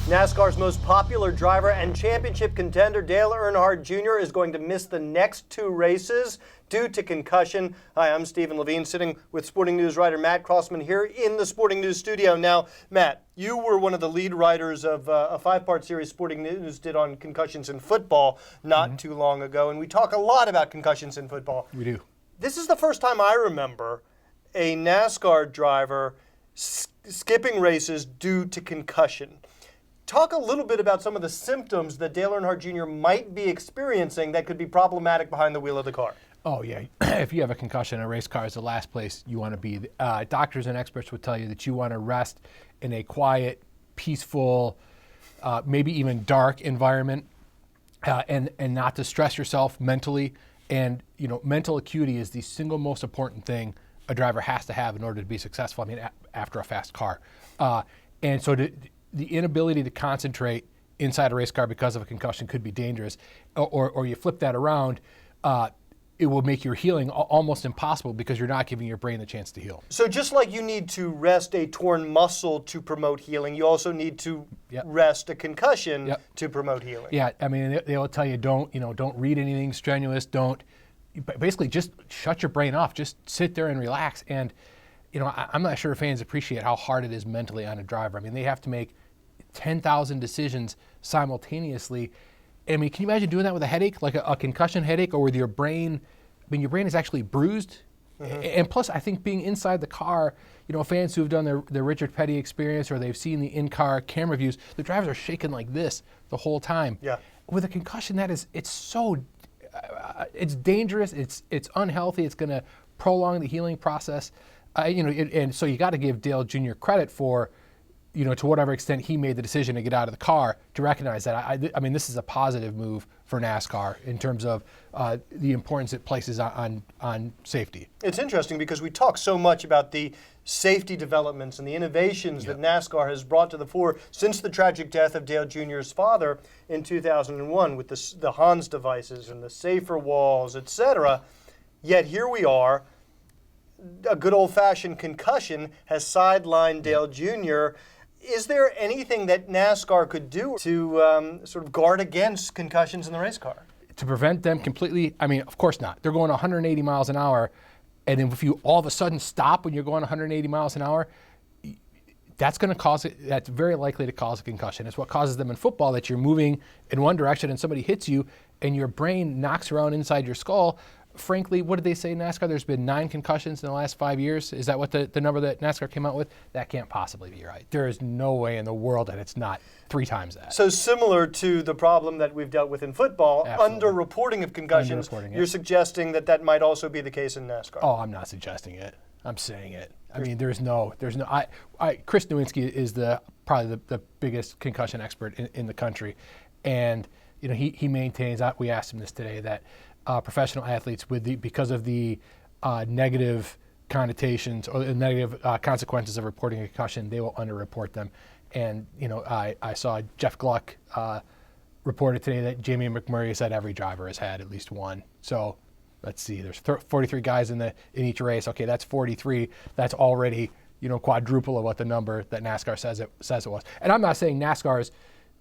NASCAR's most popular driver and championship contender, Dale Earnhardt Jr., is going to miss the next two races due to concussion. Hi, I'm Stephen Levine, sitting with Sporting News writer Matt Crossman here in the Sporting News studio. Now, Matt, you were one of the lead writers of a five-part series Sporting News did on concussions in football not too long ago, and we talk a lot about concussions in football. We do. This is the first time I remember a NASCAR driver skipping races due to concussion. Talk a little bit about some of the symptoms that Dale Earnhardt Jr. might be experiencing that could be problematic behind the wheel of the car. Oh, yeah. If you have a concussion, a race car is the last place you want to be. Doctors and experts would tell you that you want to rest in a quiet, peaceful, maybe even dark environment, and not to stress yourself mentally. And, you know, mental acuity is the single most important thing a driver has to have in order to be successful, I mean, after a fast car. And so the inability to concentrate inside a race car because of a concussion could be dangerous. Or you flip that around, it will make your healing almost impossible because you're not giving your brain the chance to heal. So just like you need to rest a torn muscle to promote healing, you also need to rest a concussion to promote healing. Yeah, I mean, they will tell you don't read anything strenuous, basically just shut your brain off, just sit there and relax. And, you know, I'm not sure fans appreciate how hard it is mentally on a driver. I mean, they have to make 10,000 decisions simultaneously. I mean, can you imagine doing that with a headache, like a concussion headache, or with your brain? I mean, your brain is actually bruised. And plus, I think being inside the car, you know, fans who've done the Richard Petty experience or they've seen the in-car camera views, the drivers are shaking like this the whole time. Yeah. With a concussion, it's so, it's dangerous, it's unhealthy, it's going to prolong the healing process. And so you got to give Dale Jr. credit for, you know, to whatever extent he made the decision to get out of the car, to recognize that. I mean, this is a positive move for NASCAR in terms of the importance it places on safety. It's interesting because we talk so much about the safety developments and the innovations that NASCAR has brought to the fore since the tragic death of Dale Jr.'s father in 2001 with the Hans devices and the safer walls, etc. Yet here we are. A good old-fashioned concussion has sidelined Dale Jr. Is there anything that NASCAR could do to sort of guard against concussions in the race car? To prevent them completely? I mean, of course not. They're going 180 miles an hour, and if you all of a sudden stop when you're going 180 miles an hour, that's very likely to cause a concussion. It's what causes them in football, that you're moving in one direction and somebody hits you and your brain knocks around inside your skull. Frankly, what did they say in NASCAR? There's been 9 concussions in the last 5 years. Is that what the number that NASCAR came out with? That can't possibly be right. There is no way in the world that it's not 3 times that. So similar to the problem that we've dealt with in football, under-reporting of concussions, you're suggesting that might also be the case in NASCAR? Oh, I'm not suggesting it. I'm saying it. I mean, Chris Nowinski is probably the biggest concussion expert in the country. And, you know, he maintains, we asked him this today, that professional athletes, because of the negative connotations or the negative consequences of reporting a concussion, they will underreport them. And, you know, I saw Jeff Gluck reported today that Jamie McMurray said every driver has had at least one. So let's see, there's 43 guys in each race. Okay, that's 43. That's already, you know, quadruple of what the number that NASCAR says it was. And I'm not saying NASCAR is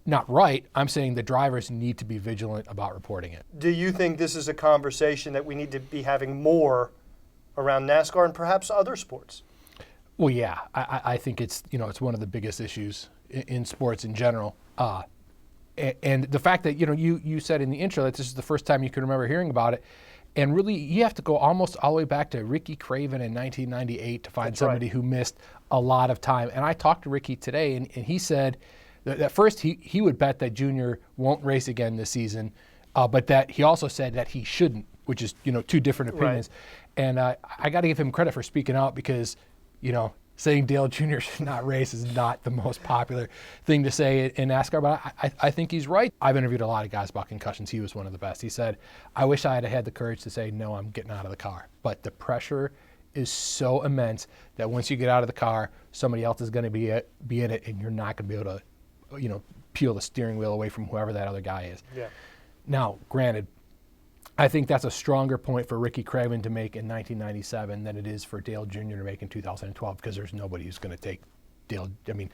not right. I'm saying the drivers need to be vigilant about reporting it. Do you think this is a conversation that we need to be having more around NASCAR and perhaps other sports? Well, yeah, I think it's one of the biggest issues in sports in general. And the fact that, you know, you said in the intro that this is the first time you can remember hearing about it. And really, you have to go almost all the way back to Ricky Craven in 1998 to find somebody who missed a lot of time. And I talked to Ricky today, and he said at first, he would bet that Junior won't race again this season, but that he also said that he shouldn't, which is, you know, 2 different opinions. Right. And I got to give him credit for speaking out because, you know, saying Dale Jr. should not race is not the most popular thing to say in NASCAR, but I think he's right. I've interviewed a lot of guys about concussions. He was one of the best. He said, I wish I had had the courage to say, no, I'm getting out of the car. But the pressure is so immense that once you get out of the car, somebody else is going to be in it, and you're not going to be able to, you know, peel the steering wheel away from whoever that other guy is. Yeah. Now, granted, I think that's a stronger point for Ricky Craven to make in 1997 than it is for Dale Jr. to make in 2012, because there's nobody who's going to take Dale. I mean,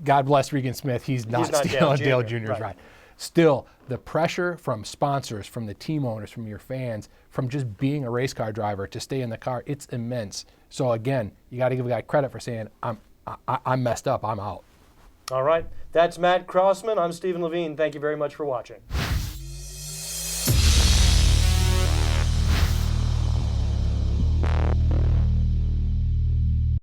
God bless Regan Smith. He's not stealing Dale Jr.'s right. ride. Still, the pressure from sponsors, from the team owners, from your fans, from just being a race car driver to stay in the car, it's immense. So again, you got to give a guy credit for saying, I'm messed up, I'm out. All right. That's Matt Crossman. I'm Stephen Levine. Thank you very much for watching.